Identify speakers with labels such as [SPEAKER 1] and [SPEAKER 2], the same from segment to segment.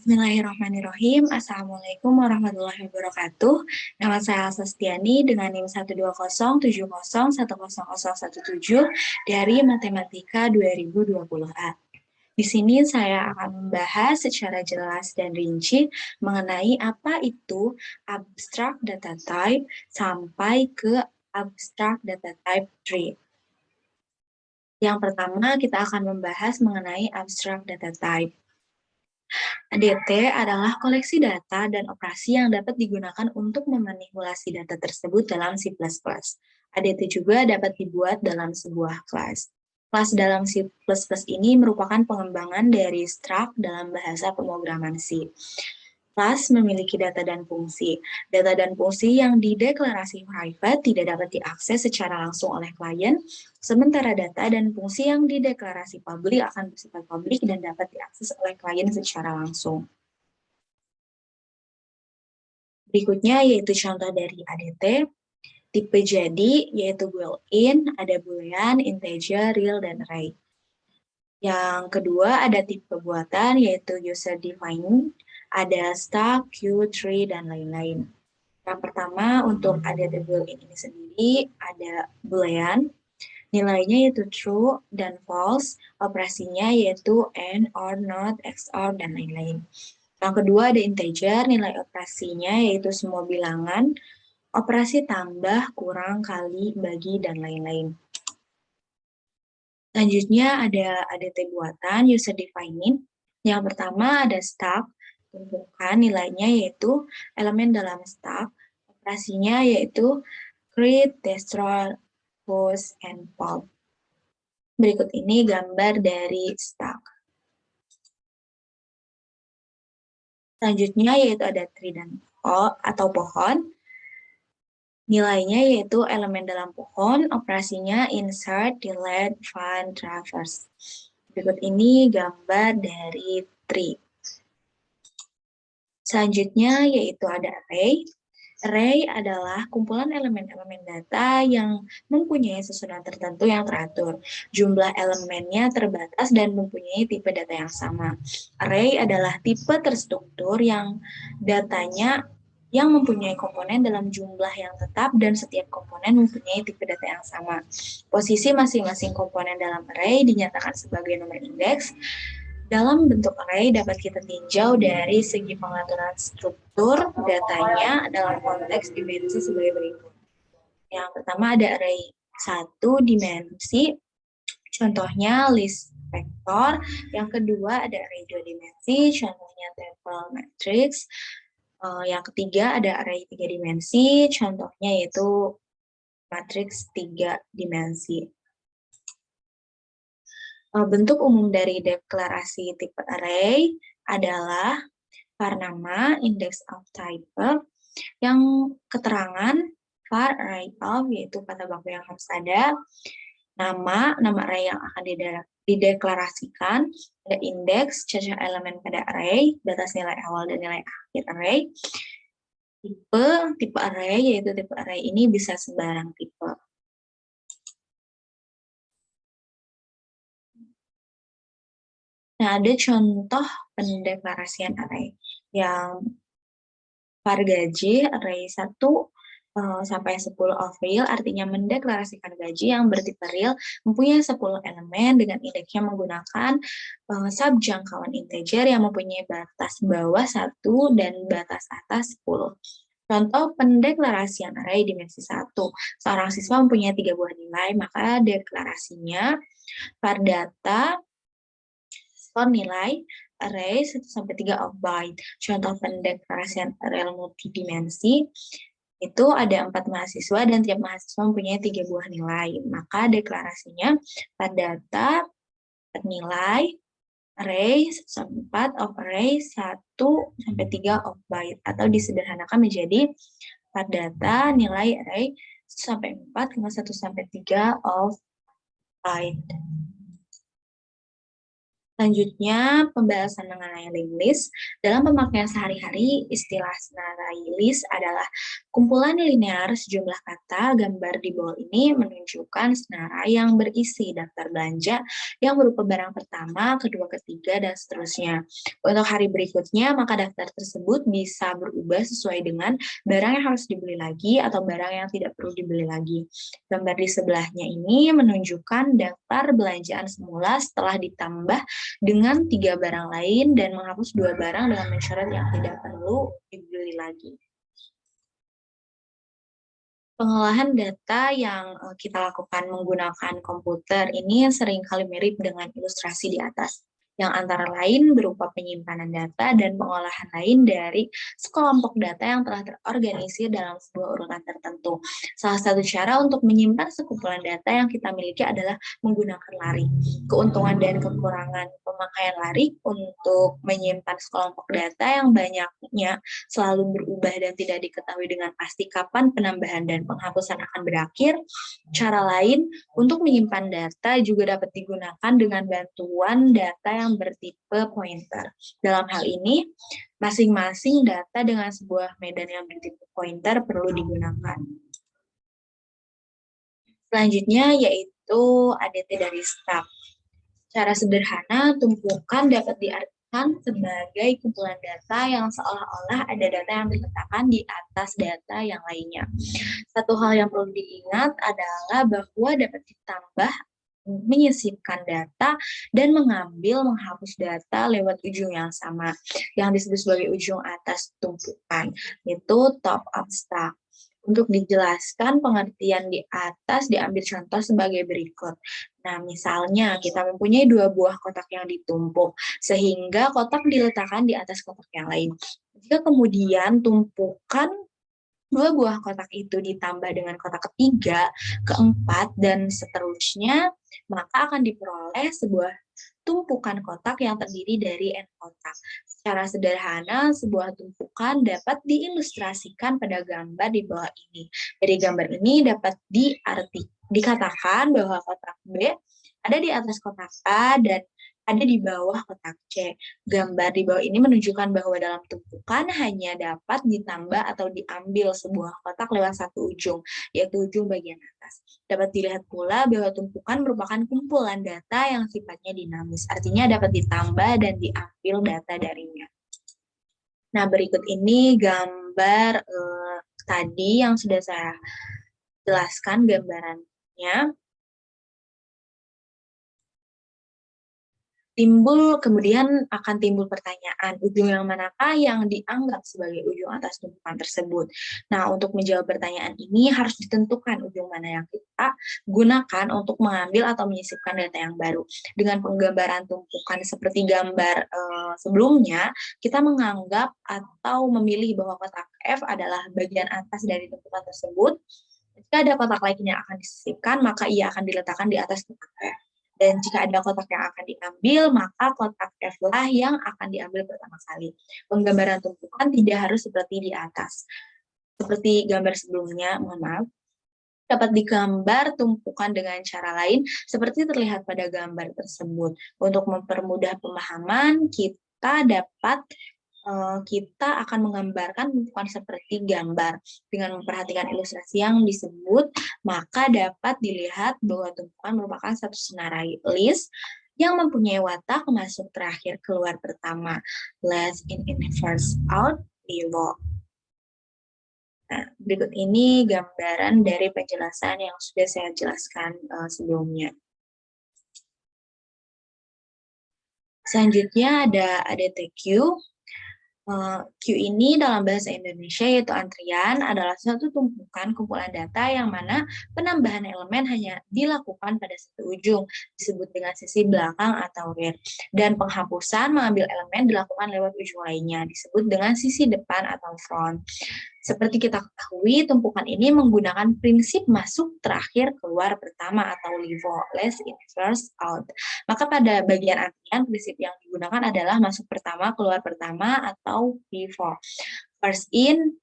[SPEAKER 1] Bismillahirrahmanirrahim. Assalamualaikum warahmatullahi wabarakatuh. Nama saya Elsa Setiani dengan NIM 12070010017 dari Matematika 2020A. Di sini saya akan membahas secara jelas dan rinci mengenai apa itu abstract data type sampai ke abstract data type tree. Yang pertama, kita akan membahas mengenai abstract data type. ADT adalah koleksi data dan operasi yang dapat digunakan untuk memanipulasi data tersebut dalam C++. ADT juga dapat dibuat dalam sebuah kelas. Kelas dalam C++ ini merupakan pengembangan dari struct dalam bahasa pemrograman C. Kelas memiliki data dan fungsi. Data dan fungsi yang dideklarasi private tidak dapat diakses secara langsung oleh klien, sementara data dan fungsi yang dideklarasi publik akan bersifat publik dan dapat diakses oleh klien secara langsung. Berikutnya yaitu contoh dari ADT. Tipe jadi yaitu built-in, ada boolean, integer, real, dan array. Yang kedua ada tipe buatan yaitu user-defined, ada stack, queue, tree, dan lain-lain. Yang pertama untuk ADT built-in ini sendiri ada boolean, nilainya yaitu true dan false, operasinya yaitu and, or, not, XOR, dan lain-lain. Yang kedua ada integer, nilai operasinya yaitu semua bilangan, operasi tambah, kurang, kali, bagi, dan lain-lain. Selanjutnya ada ADT buatan, user defined. Yang pertama ada stack, tumpukan nilainya yaitu elemen dalam stack, operasinya yaitu create, destroy, post, and pop. Berikut ini gambar dari stack. Selanjutnya yaitu ada tree dan atau pohon. Nilainya yaitu elemen dalam pohon, operasinya insert, delete, find, traverse. Berikut ini gambar dari tree. Selanjutnya yaitu ada array. Array adalah kumpulan elemen-elemen data yang mempunyai susunan tertentu yang teratur. Jumlah elemennya terbatas dan mempunyai tipe data yang sama. Array adalah tipe terstruktur yang datanya yang mempunyai komponen dalam jumlah yang tetap dan setiap komponen mempunyai tipe data yang sama. Posisi masing-masing komponen dalam array dinyatakan sebagai nomor indeks. Dalam bentuk array dapat kita tinjau dari segi pengaturan struktur datanya dalam konteks dimensi sebagai berikut. Yang pertama ada array 1 dimensi, contohnya list vektor. Yang kedua ada array 2 dimensi, contohnya table matrix. Yang ketiga ada array 3 dimensi, contohnya yaitu matriks 3 dimensi. Bentuk umum dari deklarasi tipe array adalah var nama, index of type, yang keterangan var array of, yaitu kata baku yang harus ada, nama array yang akan dideklarasikan, ada indeks, cacat elemen pada array, batas nilai awal dan nilai akhir array, tipe array, yaitu tipe array ini bisa sembarang tipe. Nah, ada contoh pendeklarasian array yang var gaji array 1 sampai 10 of real, artinya mendeklarasikan gaji yang bertipe real mempunyai 10 elemen dengan indeksnya menggunakan subjangkauan integer yang mempunyai batas bawah 1 dan batas atas 10. Contoh pendeklarasian array dimensi 1. Seorang siswa mempunyai 3 buah nilai, maka deklarasinya var data nilai array 1-3 of byte. Contoh pendeklarasian array multidimensi itu ada 4 mahasiswa dan tiap mahasiswa mempunyai 3 buah nilai. Maka deklarasinya var data nilai array 1-4 of array 1-3 of byte, atau disederhanakan menjadi var data nilai array 1-4 dengan 1-3 of byte. Selanjutnya, pembahasan mengenai list. Dalam pemakaian sehari-hari, istilah senarai list adalah kumpulan linear sejumlah kata. Gambar di bawah ini menunjukkan senarai yang berisi daftar belanja yang berupa barang pertama, kedua, ketiga, dan seterusnya. Untuk hari berikutnya, maka daftar tersebut bisa berubah sesuai dengan barang yang harus dibeli lagi atau barang yang tidak perlu dibeli lagi. Gambar di sebelahnya ini menunjukkan daftar belanjaan semula setelah ditambah dengan 3 barang lain dan menghapus 2 barang dengan mensyarat yang tidak perlu dibeli lagi. Pengolahan data yang kita lakukan menggunakan komputer ini seringkali mirip dengan ilustrasi di atas, yang antara lain berupa penyimpanan data dan pengolahan lain dari sekelompok data yang telah terorganisir dalam sebuah urutan tertentu. Salah satu cara untuk menyimpan sekumpulan data yang kita miliki adalah menggunakan lari. Keuntungan dan kekurangan pemakaian lari untuk menyimpan sekelompok data yang banyaknya selalu berubah dan tidak diketahui dengan pasti kapan penambahan dan penghapusan akan berakhir. Cara lain untuk menyimpan data juga dapat digunakan dengan bantuan data yang bertipe pointer. Dalam hal ini, masing-masing data dengan sebuah medan yang bertipe pointer perlu digunakan. Selanjutnya yaitu ADT dari staf. Secara sederhana, tumpukan dapat diartikan sebagai kumpulan data yang seolah-olah ada data yang diletakkan di atas data yang lainnya. Satu hal yang perlu diingat adalah bahwa dapat ditambah, menyisipkan data, dan menghapus data lewat ujung yang sama, yang disebut sebagai ujung atas tumpukan, yaitu top of stack. Untuk dijelaskan pengertian di atas diambil contoh sebagai berikut. Nah, misalnya kita mempunyai 2 buah kotak yang ditumpuk, sehingga kotak diletakkan di atas kotak yang lain. Jika kemudian tumpukan 2 buah kotak itu ditambah dengan kotak ketiga, keempat, dan seterusnya, maka akan diperoleh sebuah tumpukan kotak yang terdiri dari n kotak. Secara sederhana, sebuah tumpukan dapat diilustrasikan pada gambar di bawah ini. Dari gambar ini dapat dikatakan bahwa kotak B ada di atas kotak A dan ada di bawah kotak C. Gambar di bawah ini menunjukkan bahwa dalam tumpukan hanya dapat ditambah atau diambil sebuah kotak lewat satu ujung, yaitu ujung bagian atas. Dapat dilihat pula bahwa tumpukan merupakan kumpulan data yang sifatnya dinamis, artinya dapat ditambah dan diambil data darinya. Nah, berikut ini gambar tadi yang sudah saya jelaskan gambarannya. Kemudian akan timbul pertanyaan, ujung yang manakah yang dianggap sebagai ujung atas tumpukan tersebut. Nah, untuk menjawab pertanyaan ini harus ditentukan ujung mana yang kita gunakan untuk mengambil atau menyisipkan data yang baru. Dengan penggambaran tumpukan seperti gambar sebelumnya, kita menganggap atau memilih bahwa kotak F adalah bagian atas dari tumpukan tersebut. Jika ada kotak lain yang akan disisipkan, maka ia akan diletakkan di atas kotak F. Dan jika ada kotak yang akan diambil, maka kotak F lah yang akan diambil pertama kali. Penggambaran tumpukan tidak harus seperti di atas. Seperti gambar sebelumnya, mohon maaf, dapat digambar tumpukan dengan cara lain, seperti terlihat pada gambar tersebut. Untuk mempermudah pemahaman, kita akan menggambarkan tumpukan seperti gambar. Dengan memperhatikan ilustrasi yang disebut, maka dapat dilihat bahwa tumpukan merupakan satu senarai list yang mempunyai watak masuk terakhir keluar pertama. Last in first out, below. Nah, berikut ini gambaran dari penjelasan yang sudah saya jelaskan sebelumnya. Selanjutnya ada ADTQ. Q ini dalam bahasa Indonesia yaitu antrian adalah suatu tumpukan kumpulan data yang mana penambahan elemen hanya dilakukan pada satu ujung, disebut dengan sisi belakang atau rear. Dan penghapusan mengambil elemen dilakukan lewat ujung lainnya, disebut dengan sisi depan atau front. Seperti kita ketahui, tumpukan ini menggunakan prinsip masuk terakhir keluar pertama atau LIFO, last in first out. Maka pada bagian antrian, prinsip yang digunakan adalah masuk pertama, keluar pertama atau LIFO. First in,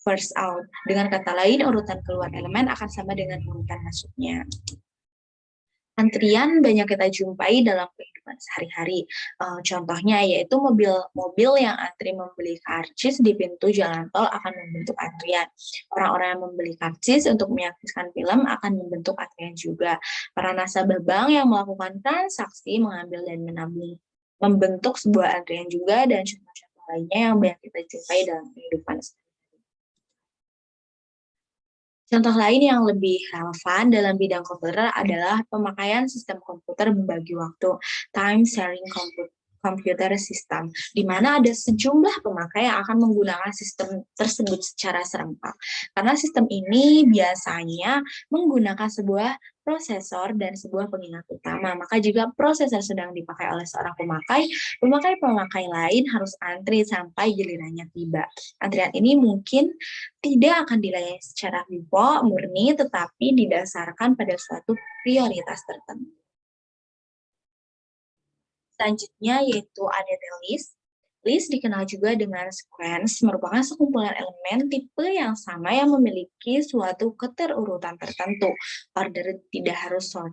[SPEAKER 1] first out. Dengan kata lain, urutan keluar elemen akan sama dengan urutan masuknya. Antrian banyak kita jumpai dalam kehidupan kehidupan sehari-hari. Contohnya yaitu mobil yang antri membeli karcis di pintu jalan tol akan membentuk antrian. Orang-orang yang membeli karcis untuk menyaksikan film akan membentuk antrian juga. Para nasabah bank yang melakukan transaksi, mengambil dan menabung membentuk sebuah antrian juga, dan contoh-contoh lainnya yang banyak kita jumpai dalam kehidupan sehari-hari. Contoh lain yang lebih relevan dalam bidang komputer adalah pemakaian sistem komputer membagi waktu, time sharing computer system, di mana ada sejumlah pemakai yang akan menggunakan sistem tersebut secara serentak. Karena sistem ini biasanya menggunakan sebuah prosesor dan sebuah pengingat utama, maka jika prosesor sedang dipakai oleh seorang pemakai lain harus antri sampai gilirannya tiba. Antrian ini mungkin tidak akan dilayani secara murni, tetapi didasarkan pada suatu prioritas tertentu. Selanjutnya yaitu ADT list. List dikenal juga dengan sequence, merupakan sekumpulan elemen tipe yang sama yang memiliki suatu keterurutan tertentu. Order tidak harus sort.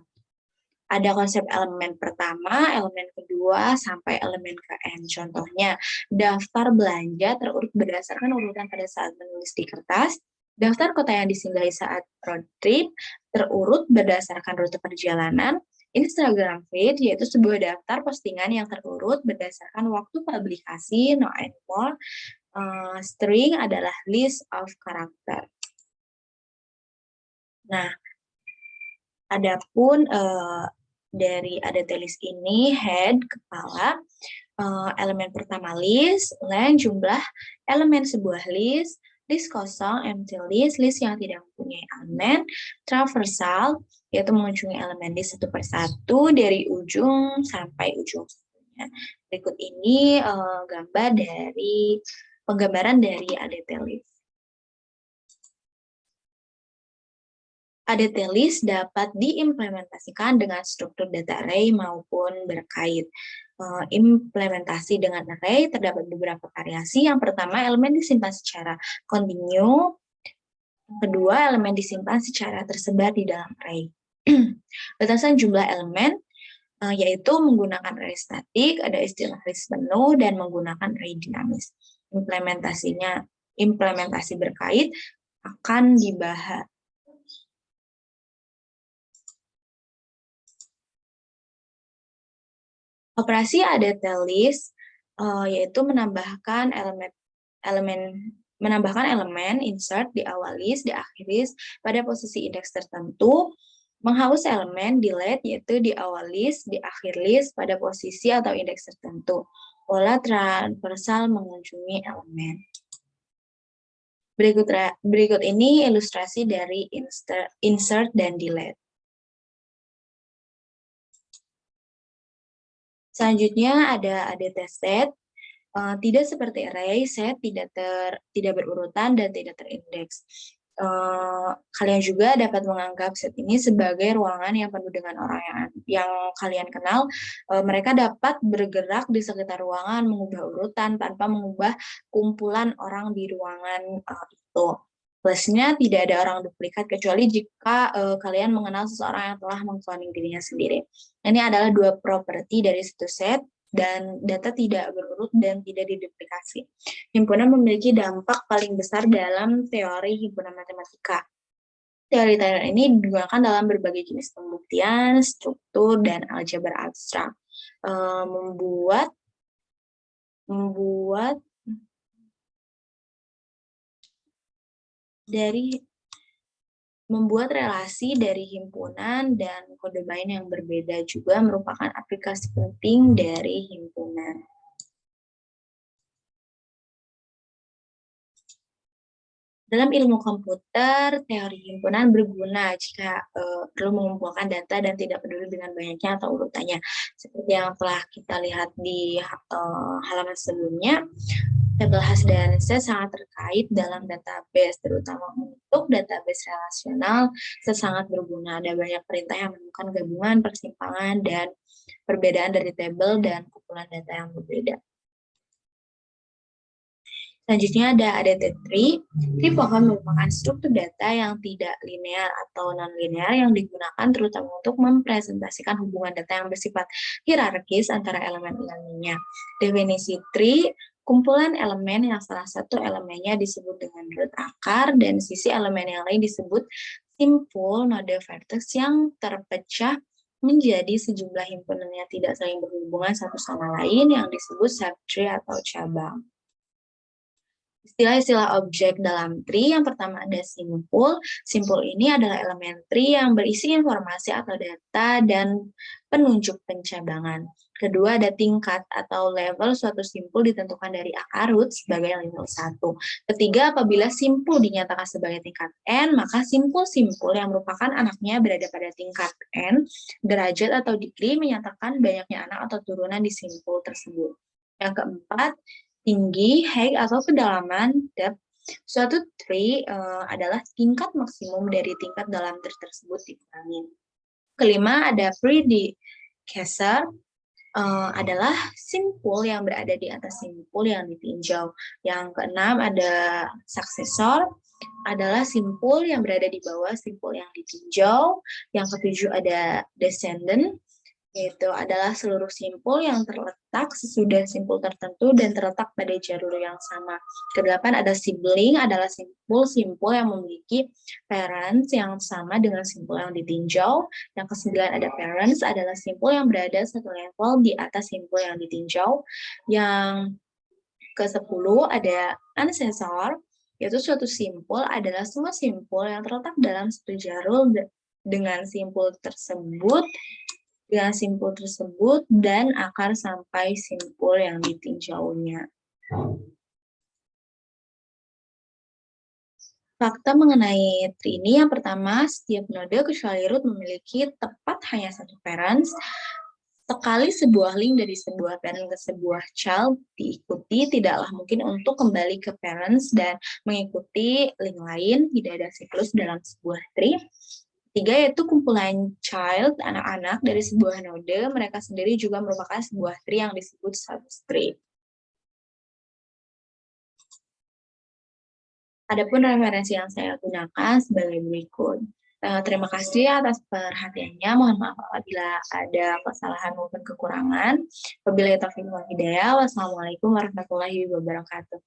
[SPEAKER 1] Ada konsep elemen pertama, elemen kedua, sampai elemen ke-n. Contohnya, daftar belanja terurut berdasarkan urutan pada saat menulis di kertas, daftar kota yang disinggahi saat road trip, terurut berdasarkan rute perjalanan, Instagram feed, yaitu sebuah daftar postingan yang terurut berdasarkan waktu publikasi, no and more. String adalah list of character. Nah, adapun dari ADT list ini, head, kepala, elemen pertama list, length, jumlah, elemen sebuah list kosong, empty list yang tidak mempunyai elemen, traversal, yaitu mengunjungi elemen list satu persatu dari ujung sampai ujung. Berikut ini penggambaran dari ADT list. ADT list dapat diimplementasikan dengan struktur data array maupun berkait. Implementasi dengan array terdapat beberapa variasi. Yang pertama, elemen disimpan secara kontinu. Kedua, elemen disimpan secara tersebar di dalam array. Batasan jumlah elemen yaitu menggunakan array statik, ada istilah list penuh, dan menggunakan array dinamis. Implementasi berkait akan dibahas. Operasi ADT list yaitu menambahkan elemen insert di awal list, di akhir list pada posisi indeks tertentu, menghapus elemen delete yaitu di awal list, di akhir list pada posisi atau indeks tertentu. Pola transversal mengunjungi elemen. Berikut ini ilustrasi dari insert dan delete. Selanjutnya ada ADT set. Tidak seperti array, set tidak berurutan dan tidak terindeks. Kalian juga dapat menganggap set ini sebagai ruangan yang penuh dengan orang yang kalian kenal. Mereka dapat bergerak di sekitar ruangan, mengubah urutan tanpa mengubah kumpulan orang di ruangan itu. Plusnya tidak ada orang duplikat kecuali jika kalian mengenal seseorang yang telah mengkloning dirinya sendiri. Ini adalah dua properti dari satu set, dan data tidak berurut dan tidak diduplikasi. Himpunan memiliki dampak paling besar dalam teori himpunan matematika. Teori-teori ini digunakan dalam berbagai jenis pembuktian, struktur, dan aljabar abstrak. Membuat relasi dari himpunan dan kode main yang berbeda juga merupakan aplikasi penting dari himpunan. Dalam ilmu komputer, teori himpunan berguna jika perlu mengumpulkan data dan tidak peduli dengan banyaknya atau urutannya. Seperti yang telah kita lihat di halaman sebelumnya, tabel hash dan set sangat terkait dalam database, terutama untuk database relasional, set sangat berguna. Ada banyak perintah yang menemukan gabungan, persimpangan, dan perbedaan dari tabel dan kumpulan data yang berbeda. Selanjutnya ada adapted tree. Tree pohon merupakan struktur data yang tidak linear atau non-linear yang digunakan terutama untuk mempresentasikan hubungan data yang bersifat hierarkis antara elemen-elemennya. Definisi tree, kumpulan elemen yang salah satu elemennya disebut dengan root akar dan sisi elemen yang lain disebut simpul node vertex yang terpecah menjadi sejumlah himpunan yang tidak saling berhubungan satu sama lain yang disebut subtree atau cabang. Istilah-istilah objek dalam tree, yang pertama ada simpul. Simpul ini adalah elemen tree yang berisi informasi atau data dan penunjuk pencabangan. Kedua ada tingkat atau level suatu simpul ditentukan dari akar root sebagai level 1. Ketiga, apabila simpul dinyatakan sebagai tingkat n, maka simpul-simpul yang merupakan anaknya berada pada tingkat n, derajat atau degree menyatakan banyaknya anak atau turunan di simpul tersebut. Yang keempat, tinggi, height, atau kedalaman, depth. Suatu tree adalah tingkat maksimum dari tingkat dalam tree tersebut dikurangi. Kelima, ada predecessor, adalah simpul yang berada di atas simpul yang ditinjau. Yang keenam, ada successor, adalah simpul yang berada di bawah simpul yang ditinjau. Yang ketujuh ada descendant, yaitu adalah seluruh simpul yang terletak sesudah simpul tertentu dan terletak pada jalur yang sama. Kedelapan ada sibling, adalah simpul-simpul yang memiliki parents yang sama dengan simpul yang ditinjau. Yang kesembilan ada parents, adalah simpul yang berada satu level di atas simpul yang ditinjau. Yang ke-10 ada ancestor, yaitu suatu simpul adalah semua simpul yang terletak dalam satu jalur dengan simpul tersebut dan akar sampai simpul yang ditinjaunya. Fakta mengenai tree ini, yang pertama, setiap node kecuali root memiliki tepat hanya satu parents. Sekali sebuah link dari sebuah parent ke sebuah child diikuti, tidaklah mungkin untuk kembali ke parents dan mengikuti link lain. Tidak ada siklus dalam sebuah tree. Tiga, yaitu kumpulan child, anak-anak dari sebuah node, mereka sendiri juga merupakan sebuah tree yang disebut subtree. Adapun referensi yang saya gunakan sebagai berikut. Terima kasih atas perhatiannya. Mohon maaf apabila ada kesalahan maupun kekurangan. Wabillahi taufiq wal hidayah. Wassalamualaikum warahmatullahi wabarakatuh.